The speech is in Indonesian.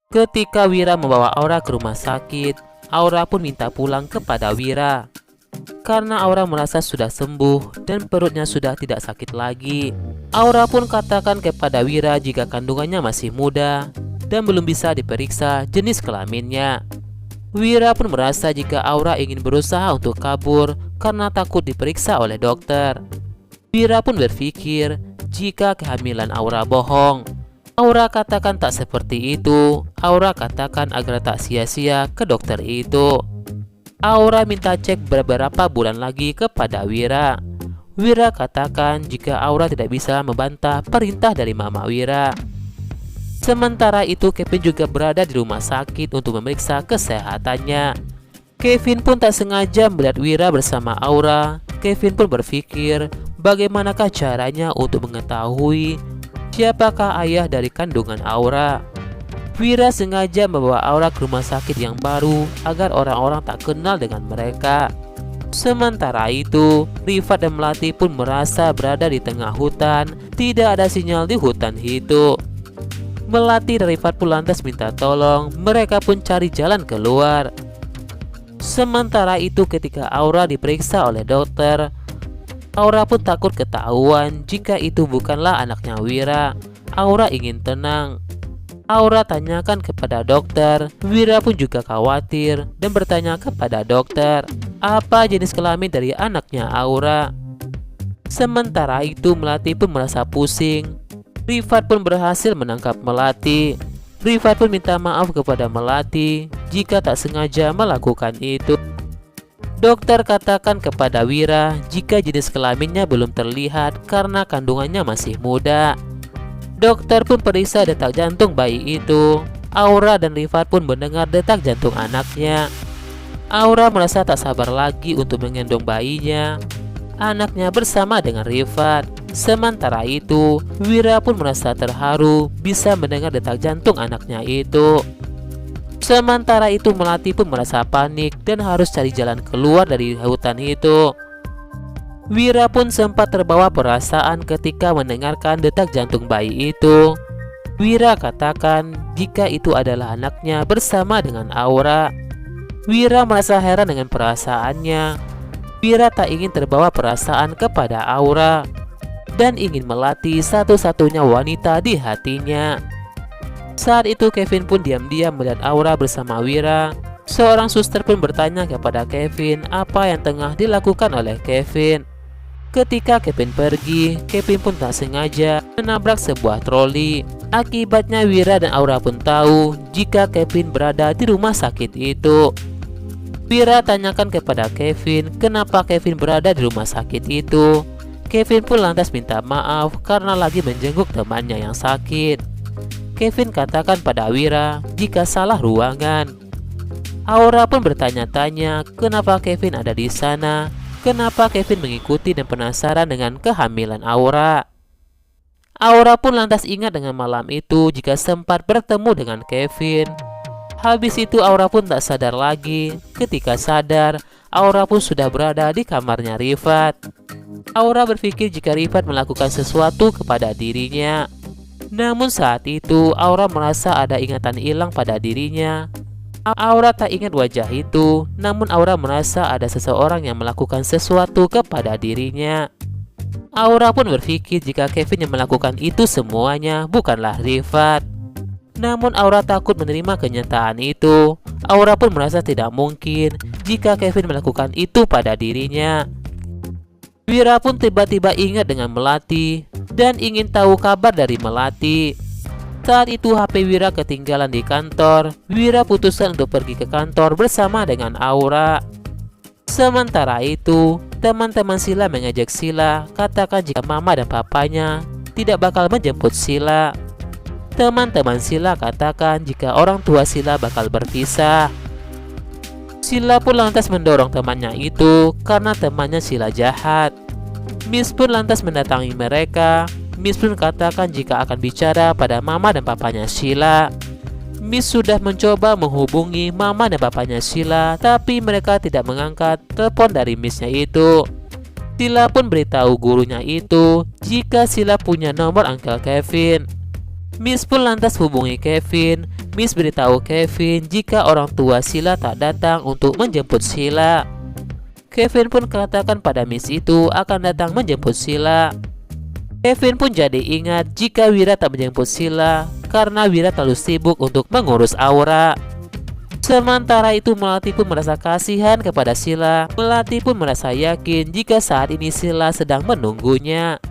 Ketika Wira membawa Aura ke rumah sakit, Aura pun minta pulang kepada Wira. Karena Aura merasa sudah sembuh dan perutnya sudah tidak sakit lagi. Aura pun katakan kepada Wira jika kandungannya masih muda dan belum bisa diperiksa jenis kelaminnya. Wira pun merasa jika Aura ingin berusaha untuk kabur karena takut diperiksa oleh dokter. Wira pun berpikir jika kehamilan Aura bohong. Aura katakan tak seperti itu. Aura katakan agar tak sia-sia ke dokter itu. Aura minta cek beberapa bulan lagi kepada Wira. Wira katakan jika Aura tidak bisa membantah perintah dari Mama Wira. Sementara itu Kevin juga berada di rumah sakit untuk memeriksa kesehatannya. Kevin pun tak sengaja melihat Wira bersama Aura. Kevin pun berpikir bagaimanakah caranya untuk mengetahui siapakah ayah dari kandungan Aura. Wira sengaja membawa Aura ke rumah sakit yang baru agar orang-orang tak kenal dengan mereka. Sementara itu, Rifat dan Melati pun merasa berada di tengah hutan. Tidak ada sinyal di hutan itu. Melati dan Rifat pun lantas minta tolong. Mereka pun cari jalan keluar. Sementara itu ketika Aura diperiksa oleh dokter, Aura pun takut ketahuan jika itu bukanlah anaknya Wira. Aura ingin tenang. Aura tanyakan kepada dokter. Wira pun juga khawatir dan bertanya kepada dokter apa jenis kelamin dari anaknya Aura. Sementara itu Melati pun merasa pusing. Rifat pun berhasil menangkap Melati. Rifat pun minta maaf kepada Melati jika tak sengaja melakukan itu. Dokter katakan kepada Wira jika jenis kelaminnya belum terlihat karena kandungannya masih muda. Dokter pun periksa detak jantung bayi itu. Aura dan Rifat pun mendengar detak jantung anaknya. Aura merasa tak sabar lagi untuk menggendong bayinya, anaknya bersama dengan Rifat. Sementara itu, Wira pun merasa terharu bisa mendengar detak jantung anaknya itu. Sementara itu Melati pun merasa panik dan harus cari jalan keluar dari hutan itu. Wira pun sempat terbawa perasaan ketika mendengarkan detak jantung bayi itu. Wira katakan jika itu adalah anaknya bersama dengan Aura. Wira merasa heran dengan perasaannya. Wira tak ingin terbawa perasaan kepada Aura dan ingin melatih satu-satunya wanita di hatinya. Saat itu Kevin pun diam-diam melihat Aura bersama Wira. Seorang suster pun bertanya kepada Kevin apa yang tengah dilakukan oleh Kevin. Ketika Kevin pergi, Kevin pun tak sengaja menabrak sebuah troli. Akibatnya Wira dan Aura pun tahu jika Kevin berada di rumah sakit itu. Wira tanyakan kepada Kevin kenapa Kevin berada di rumah sakit itu. Kevin pun lantas minta maaf karena lagi menjenguk temannya yang sakit. Kevin katakan pada Wira jika salah ruangan. Aura pun bertanya-tanya kenapa Kevin ada di sana, kenapa Kevin mengikuti dan penasaran dengan kehamilan Aura. Aura pun lantas ingat dengan malam itu jika sempat bertemu dengan Kevin. Habis itu Aura pun tak sadar lagi. Ketika sadar, Aura pun sudah berada di kamarnya Rifat. Aura berpikir jika Rifat melakukan sesuatu kepada dirinya. Namun saat itu Aura merasa ada ingatan hilang pada dirinya. Aura tak ingat wajah itu, namun Aura merasa ada seseorang yang melakukan sesuatu kepada dirinya. Aura pun berpikir jika Kevin yang melakukan itu semuanya bukanlah Rifat. Namun Aura takut menerima kenyataan itu. Aura pun merasa tidak mungkin jika Kevin melakukan itu pada dirinya. Wira pun tiba-tiba ingat dengan Melati dan ingin tahu kabar dari Melati. Saat itu HP Wira ketinggalan di kantor. Wira putuskan untuk pergi ke kantor bersama dengan Aura. Sementara itu, teman-teman Sila mengajak Sila katakan jika mama dan papanya tidak bakal menjemput Sila. Teman-teman Sila katakan jika orang tua Sila bakal berpisah. Sila pun lantas mendorong temannya itu karena temannya Sila jahat. Miss pun lantas mendatangi mereka. Miss pun katakan jika akan bicara pada mama dan papanya Sila. Miss sudah mencoba menghubungi mama dan papanya Sila, tapi mereka tidak mengangkat telepon dari Missnya itu. Sila pun beritahu gurunya itu jika Sila punya nomor Uncle Kevin. Miss pun lantas hubungi Kevin. Miss beritahu Kevin jika orang tua Sheila tak datang untuk menjemput Sheila. Kevin pun katakan pada Miss itu akan datang menjemput Sheila. Kevin pun jadi ingat jika Wira tak menjemput Sheila karena Wira terlalu sibuk untuk mengurus Aura. Sementara itu Melati pun merasa kasihan kepada Sheila. Melati pun merasa yakin jika saat ini Sheila sedang menunggunya.